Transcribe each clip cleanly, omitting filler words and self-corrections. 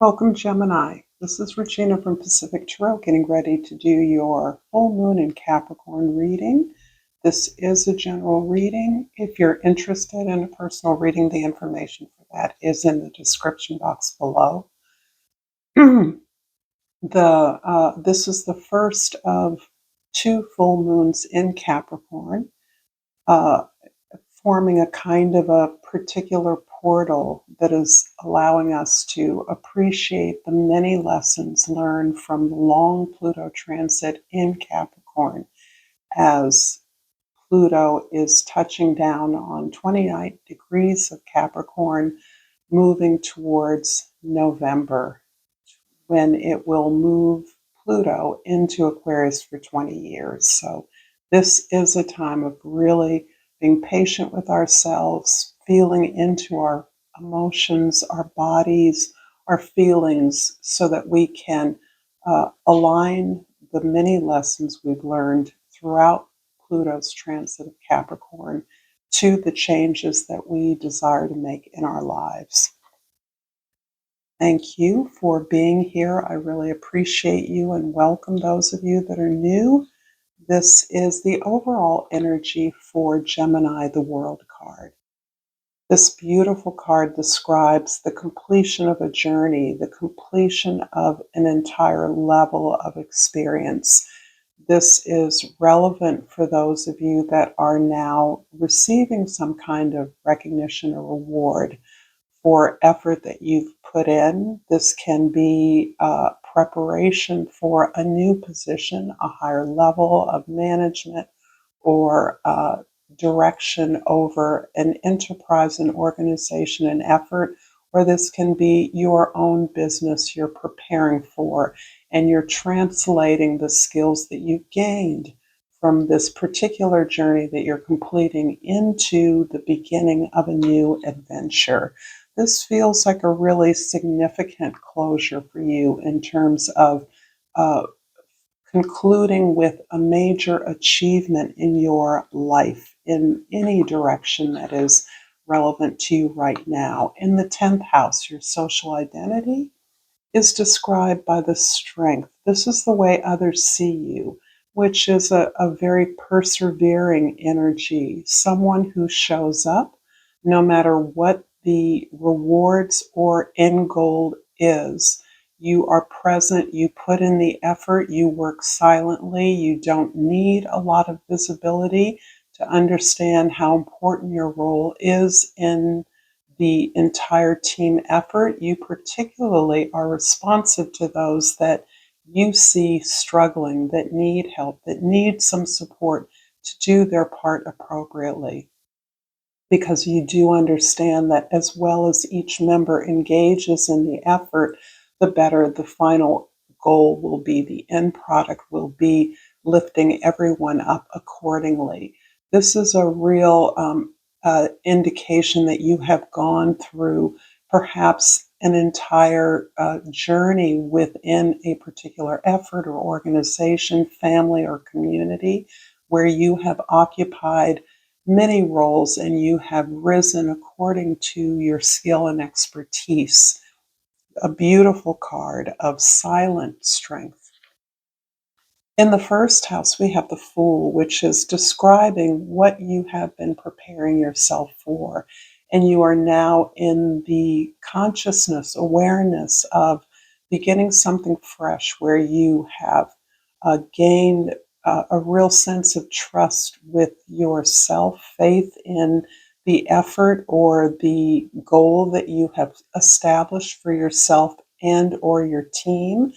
Welcome, Gemini. This is Regina from Pacific Tarot, getting ready to do your full moon in Capricorn reading. This is a general reading. If you're interested in a personal reading, the information for that is in the description box below. This is the first of two full moons in Capricorn. Uh, Forming a kind of a particular portal that is allowing us to appreciate the many lessons learned from the long Pluto transit in Capricorn as Pluto is touching down on 29 degrees of Capricorn, moving towards November, when it will move Pluto into Aquarius for 20 years. So this is a time of really being patient with ourselves, feeling into our emotions, our bodies, our feelings, so that we can align the many lessons we've learned throughout Pluto's transit of Capricorn to the changes that we desire to make in our lives. Thank you for being here. I really appreciate you and welcome those of you that are new. This is the overall energy for Gemini, the World card. This beautiful card describes the completion of a journey, the completion of an entire level of experience. This is relevant for those of you that are now receiving some kind of recognition or reward for effort that you've put in. This can be preparation for a new position, a higher level of management, or direction over an enterprise, an organization, an effort, or this can be your own business you're preparing for, and you're translating the skills that you gained from this particular journey that you're completing into the beginning of a new adventure. This feels like a really significant closure for you in terms of uh, concluding with a major achievement in your life in any direction that is relevant to you right now. In the 10th house, your social identity is described by the strength. This is the way others see you, which is a very persevering energy, someone who shows up no matter what the rewards or end goal is. You are present, you put in the effort, you work silently, you don't need a lot of visibility to understand how important your role is in the entire team effort. You particularly are responsive to those that you see struggling, that need help, that need some support to do their part appropriately. Because you do understand that as well as each member engages in the effort, the better the final goal will be, the end product will be, lifting everyone up accordingly. This is a real indication that you have gone through perhaps an entire journey within a particular effort or organization, family, or community, where you have occupied many roles and you have risen according to your skill and expertise. A beautiful card of silent strength. In the first house, we have the Fool, which is describing what you have been preparing yourself for. And you are now in the consciousness, awareness of beginning something fresh where you have gained a real sense of trust with yourself, faith in the effort or the goal that you have established for yourself and or your team,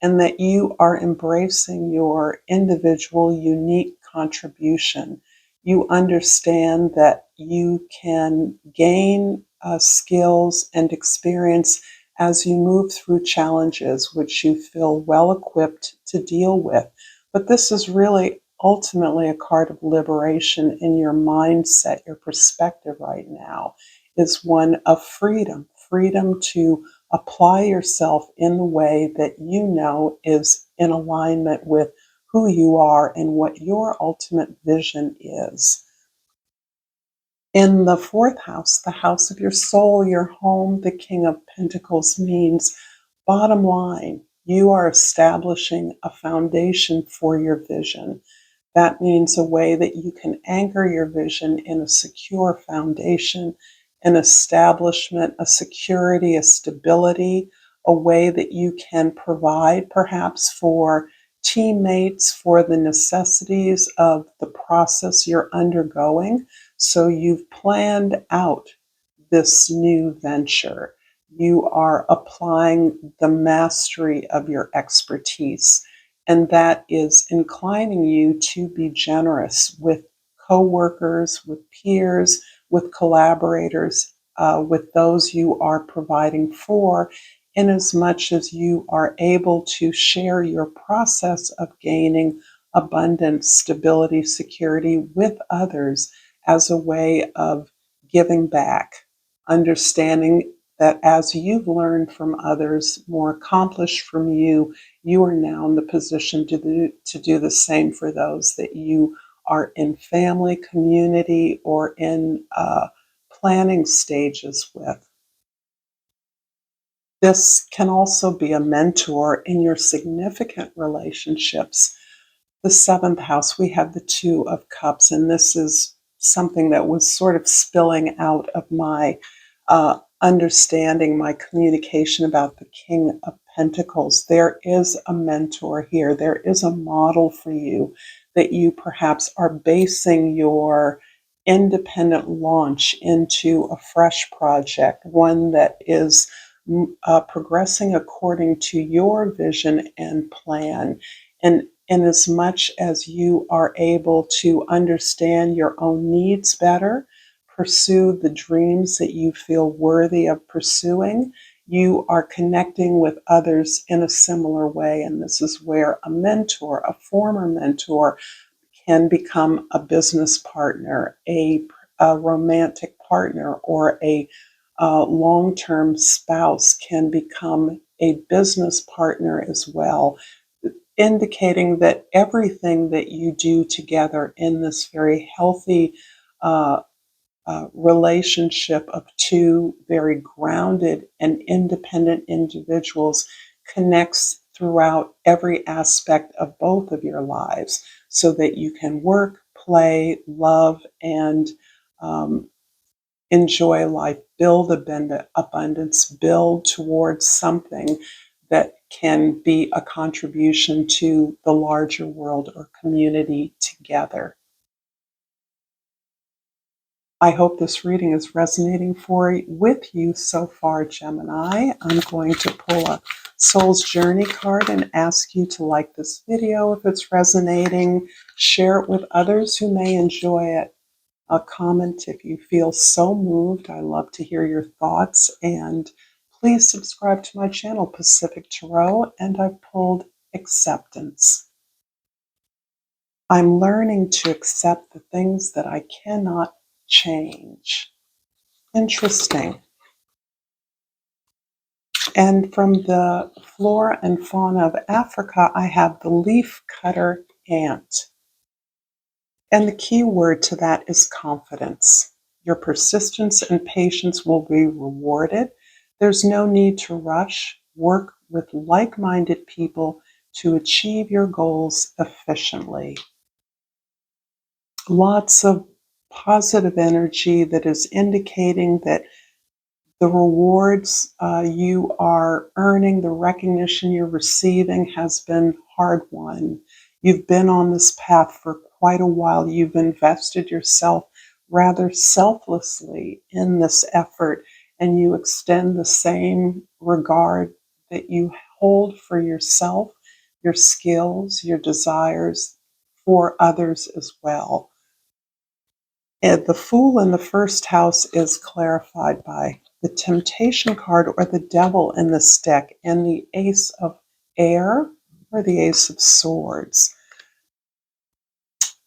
and that you are embracing your individual, unique contribution. You understand that you can gain skills and experience as you move through challenges, which you feel well equipped to deal with. But this is really ultimately a card of liberation in your mindset. Your perspective right now is one of freedom, freedom to apply yourself in the way that you know is in alignment with who you are and what your ultimate vision is. In the fourth house, the house of your soul, your home, the King of Pentacles means Bottom line, you are establishing a foundation for your vision. That means a way that you can anchor your vision in a secure foundation, an establishment, a security, a stability, a way that you can provide perhaps for teammates for the necessities of the process you're undergoing. So you've planned out this new venture. You are applying the mastery of your expertise, and that is inclining you to be generous with coworkers, with peers, with collaborators, with those you are providing for, in as much as you are able to share your process of gaining abundance, stability, security with others as a way of giving back, understanding that as you've learned from others, more accomplished from you, you are now in the position to do the same for those that you are in family, community, or in planning stages with. This can also be a mentor in your significant relationships. The seventh house, we have the Two of Cups, and this is something that was sort of spilling out of my understanding, my communication about the King of Pentacles. There is a mentor here, there is a model for you that you perhaps are basing your independent launch into a fresh project, one that is progressing according to your vision and plan. And in as much as you are able to understand your own needs better, pursue the dreams that you feel worthy of pursuing, you are connecting with others in a similar way. And this is where a mentor, a former mentor, can become a business partner, a romantic partner, or a long term spouse can become a business partner as well, indicating that everything that you do together in this very healthy uh, relationship of two very grounded and independent individuals connects throughout every aspect of both of your lives so that you can work, play, love, and um, enjoy life, build abundance, build towards something that can be a contribution to the larger world or community together. I hope this reading is resonating with you so far, Gemini. I'm going to pull a Soul's Journey card and ask you to like this video if it's resonating, share it with others who may enjoy it. A comment if you feel so moved. I love to hear your thoughts. And please subscribe to my channel, Pacific Tarot. And I've pulled Acceptance. I'm learning to accept the things that I cannot change. Interesting. And from the flora and fauna of Africa, I have the leaf cutter ant. And the key word to that is confidence. Your persistence and patience will be rewarded. There's no need to rush. Work with like minded people to achieve your goals efficiently. Lots of positive energy that is indicating that the rewards you are earning, the recognition you're receiving has been hard won. You've been on this path for quite a while. You've invested yourself rather selflessly in this effort, and you extend the same regard that you hold for yourself, your skills, your desires for others as well. And the Fool in the first house is clarified by the Temptation card or the Devil in this deck and the Ace of Air or the Ace of Swords.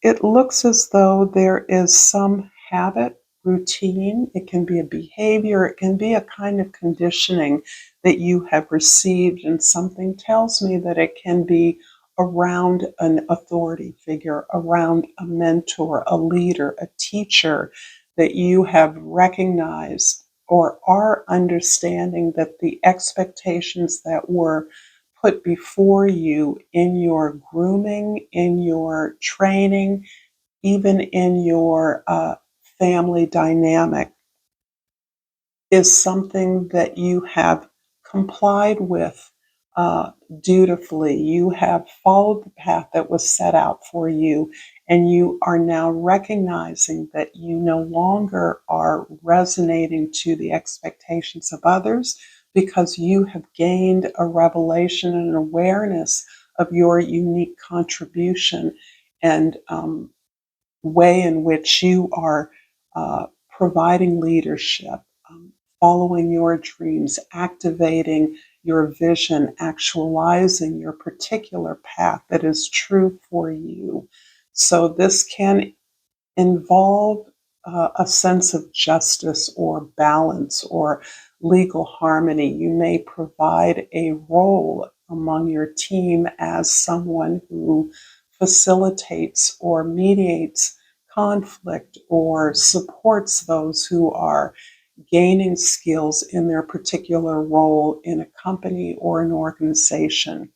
It looks as though there is some habit, routine. It can be a behavior. It can be a kind of conditioning that you have received. And something tells me that it can be around an authority figure, around a mentor, a leader, a teacher that you have recognized or are understanding that the expectations that were put before you in your grooming, in your training, even in your family dynamic is something that you have complied with uh, dutifully. You have followed the path that was set out for you, and you are now recognizing that you no longer are resonating to the expectations of others because you have gained a revelation and an awareness of your unique contribution and way in which you are providing leadership, following your dreams, activating your vision, actualizing your particular path that is true for you. So, this can involve a sense of justice or balance or legal harmony. You may provide a role among your team as someone who facilitates or mediates conflict or supports those who are gaining skills in their particular role in a company or an organization.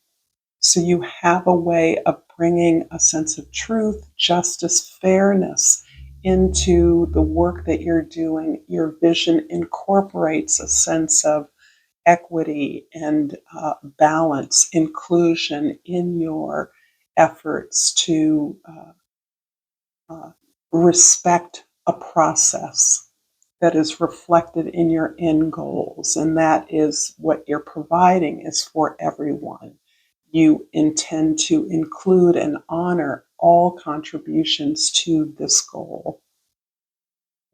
So you have a way of bringing a sense of truth, justice, fairness into the work that you're doing. Your vision incorporates a sense of equity and balance, inclusion in your efforts to uh, respect a process that is reflected in your end goals, and that is what you're providing is for everyone. You intend to include and honor all contributions to this goal.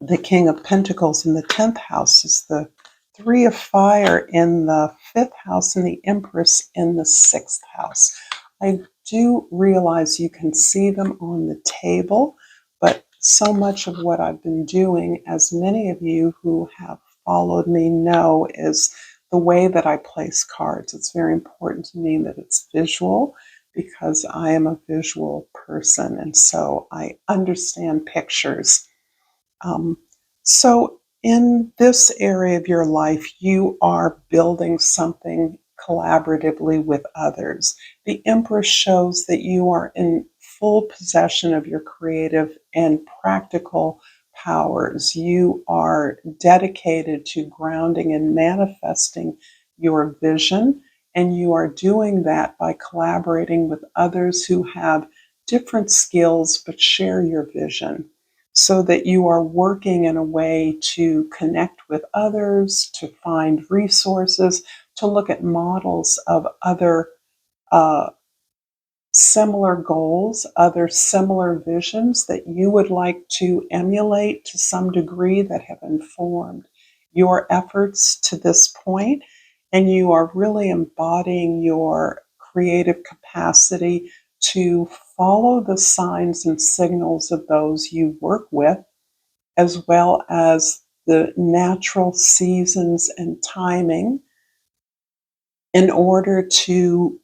The King of Pentacles in the 10th house is the Three of Fire in the 5th house and the Empress in the 6th house. I do realize you can see them on the table, but so much of what I've been doing, as many of you who have followed me know, is the way that I place cards. It's very important to me that it's visual because I am a visual person, and so I understand pictures. um, so, in this area of your life, you are building something collaboratively with others. The Empress shows that you are in full possession of your creative and practical powers. You are dedicated to grounding and manifesting your vision, and you are doing that by collaborating with others who have different skills but share your vision so that you are working in a way to connect with others, to find resources, to look at models of other uh, similar goals, other similar visions that you would like to emulate to some degree that have informed your efforts to this point. And you are really embodying your creative capacity to follow the signs and signals of those you work with, as well as the natural seasons and timing in order to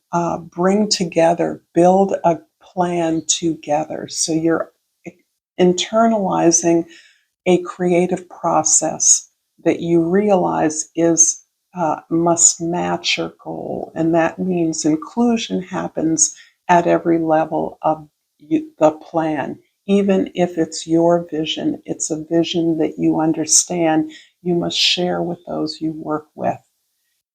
bring together, build a plan together. So you're internalizing a creative process that you realize is must match your goal, and that means inclusion happens at every level of the plan. Even if it's your vision, it's a vision that you understand you must share with those you work with,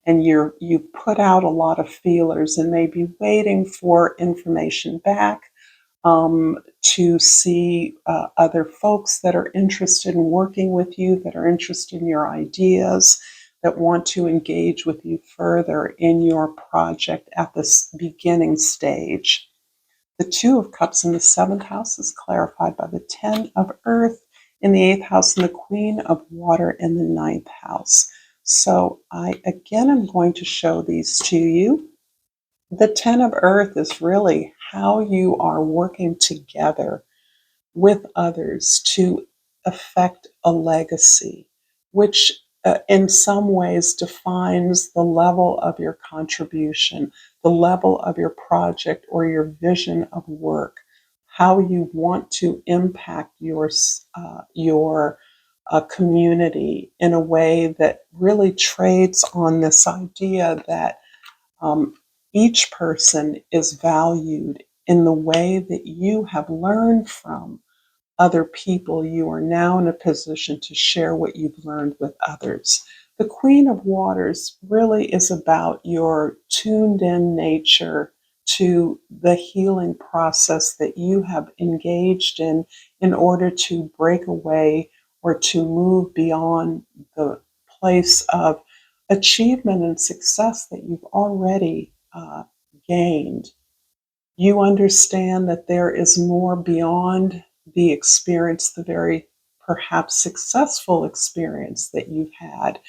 and you put out a lot of feelers and may be waiting for information back, to see other folks that are interested in working with you, that are interested in your ideas, that want to engage with you further in your project at this beginning stage. The Two of Cups in the 7th house is clarified by the Ten of Earth in the 8th house and the Queen of Water in the 9th house. So I again am going to show these to you. The Ten of Earth is really how you are working together with others to affect a legacy, which in some ways defines the level of your contribution, the level of your project or your vision of work, how you want to impact your a community in a way that really trades on this idea that um, each person is valued in the way that you have learned from other people. You are now in a position to share what you've learned with others. The Queen of Waters really is about your tuned in nature to the healing process that you have engaged in order to break away or to move beyond the place of achievement and success that you've already gained. You understand that there is more beyond the experience, the very perhaps successful experience that you've had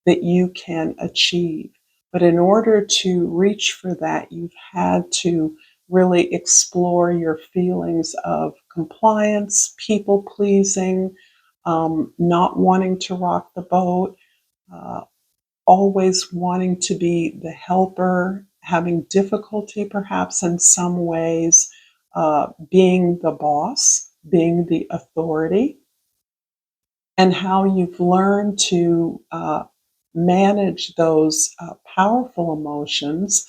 that you can achieve. But in order to reach for that, you've had to really explore your feelings of compliance, people pleasing, not wanting to rock the boat, uh, always wanting to be the helper, having difficulty perhaps in some ways, being the boss, being the authority, and how you've learned to manage those powerful emotions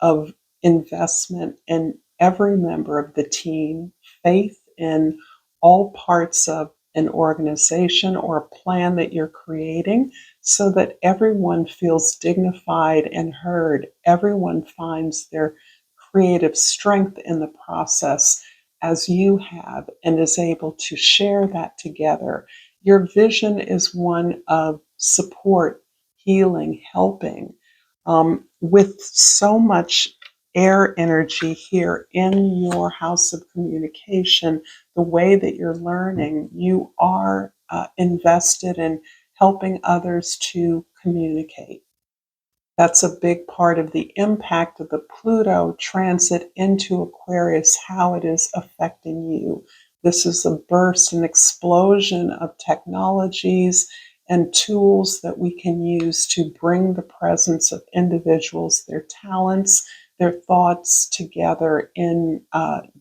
of investment in every member of the team, faith in all parts of an organization or a plan that you're creating so that everyone feels dignified and heard. Everyone finds their creative strength in the process as you have and is able to share that together. Your vision is one of support, healing, helping. With so much air energy here in your house of communication, the way that you're learning, you are invested in helping others to communicate. That's a big part of the impact of the Pluto transit into Aquarius, how it is affecting you. This is a burst, an explosion of technologies and tools that we can use to bring the presence of individuals, their talents, their thoughts together in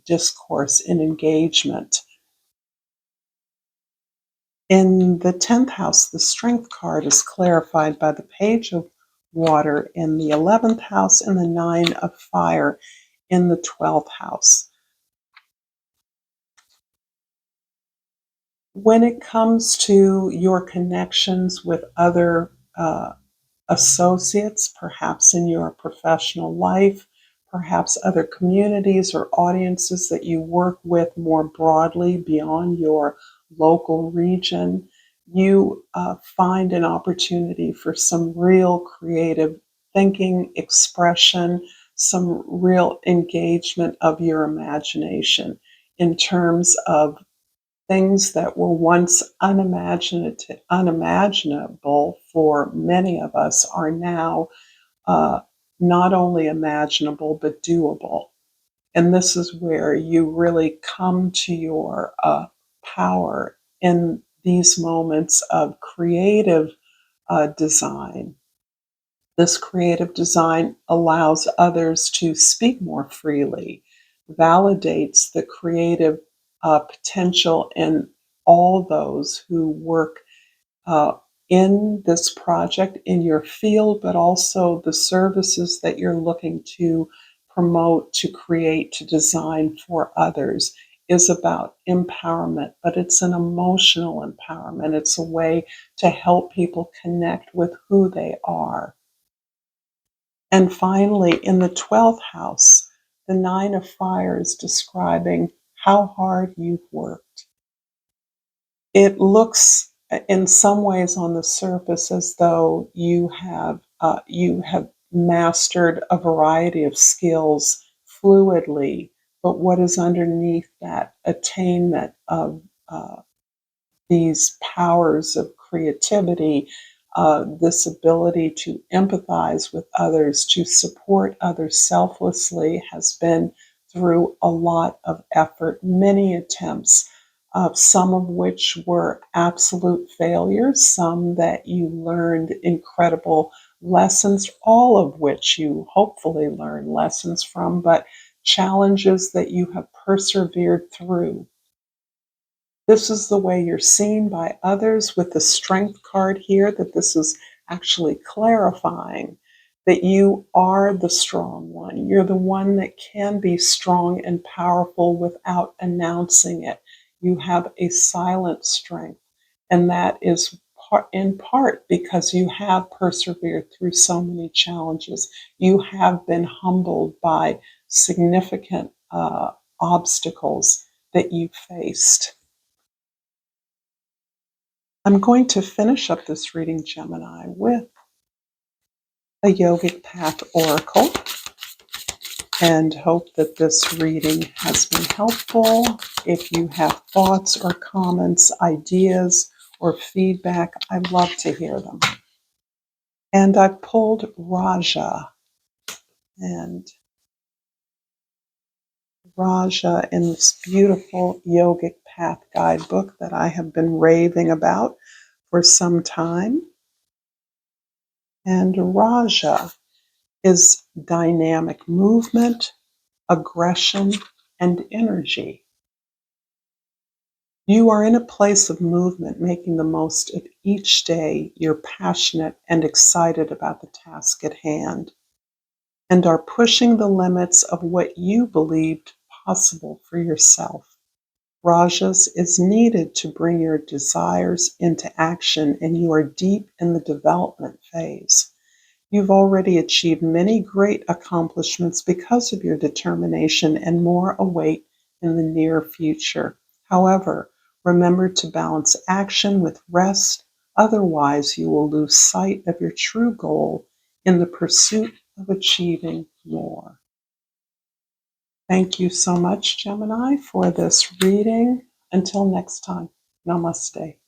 discourse, in engagement. In the 10th house, the strength card is clarified by the page of water in the 11th house and the 9 of fire in the 12th house. When it comes to your connections with other associates, perhaps in your professional life, perhaps other communities or audiences that you work with more broadly beyond your local region, you find an opportunity for some real creative thinking, expression, some real engagement of your imagination in terms of things that were once unimaginable for many of us are now uh, not only imaginable but doable. And this is where you really come to your power in these moments of creative design. This creative design allows others to speak more freely, validates the creative potential in all those who work uh, in this project, in your field, but also the services that you're looking to promote, to create, to design for others is about empowerment, but it's an emotional empowerment. It's a way to help people connect with who they are. And finally, in the 12th house, the 9 of fire is describing how hard you've worked. It looks in some ways on the surface as though you have mastered a variety of skills fluidly, but what is underneath that attainment of these powers of creativity, this ability to empathize with others, to support others selflessly, has been through a lot of effort, many attempts, some of which were absolute failures, some that you learned incredible lessons, all of which you hopefully learned lessons from, but challenges that you have persevered through. This is the way you're seen by others with the Strength card here, that this is actually clarifying that you are the strong one. You're the one that can be strong and powerful without announcing it. You have a silent strength, and that is in part because you have persevered through so many challenges. You have been humbled by significant obstacles that you faced. I'm going to finish up this reading, Gemini, with a yogic path oracle and hope that this reading has been helpful. If you have thoughts or comments, ideas, or feedback, I'd love to hear them. And I pulled Raja, and Raja in this beautiful yogic path guidebook that I have been raving about for some time. And Raja is dynamic movement, aggression, and energy. You are in a place of movement, making the most of each day. You're passionate and excited about the task at hand, and are pushing the limits of what you believed possible for yourself. Rajas is needed to bring your desires into action, and you are deep in the development phase. You've already achieved many great accomplishments because of your determination, and more await in the near future. However, remember to balance action with rest, otherwise, you will lose sight of your true goal in the pursuit of achieving more. Thank you so much, Gemini, for this reading. Until next time, namaste.